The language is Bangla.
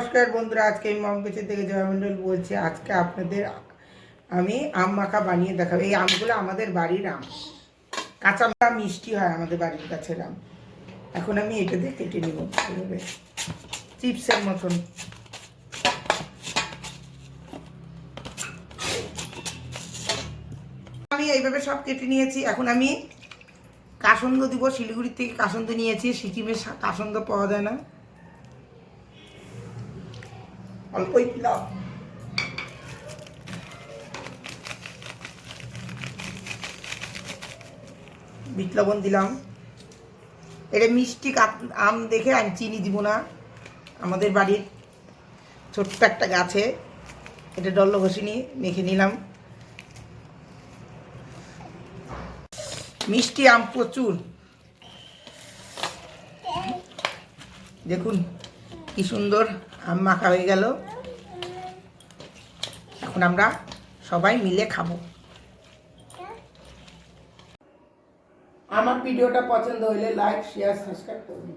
নমস্কার বন্ধুরা, আজকে আমি মাম কিচেন থেকে জয়মন্ডল বলছি। আজকে আপনাদের আমি আম মাখা বানিয়ে দেখাবো। এই আমগুলো আমাদের বাড়ির আম, কাঁচা আম, মিষ্টি হয় আমাদের বাড়ির গাছের আম। এখন আমি এটা দিয়ে কেটে নিব এইভাবে চিপসের মতন। আমি এইভাবে সব কেটে নিয়েছি। এখন আমি কাসন্দ দিব। শিলিগুড়ির থেকে কাসন্দ নিয়েছি, সিকিমে কাসন্দ পাওয়া যায় না। অল্পই দিলাম, বিট লবণ দিলাম। এটা মিষ্টি আম দেখে আমি চিনি দিব না। আমাদের বাড়ির ছোট্ট একটা গাছে এটা ডল্ল ঘষে নিয়ে মেখে নিলাম। মিষ্টি আম প্রচুর, দেখুন কি সুন্দর আম মাখা হয়ে গেল। এখন আমরা সবাই মিলে খাবো। আমার ভিডিওটা পছন্দ হলে লাইক, শেয়ার, সাবস্ক্রাইব করুন।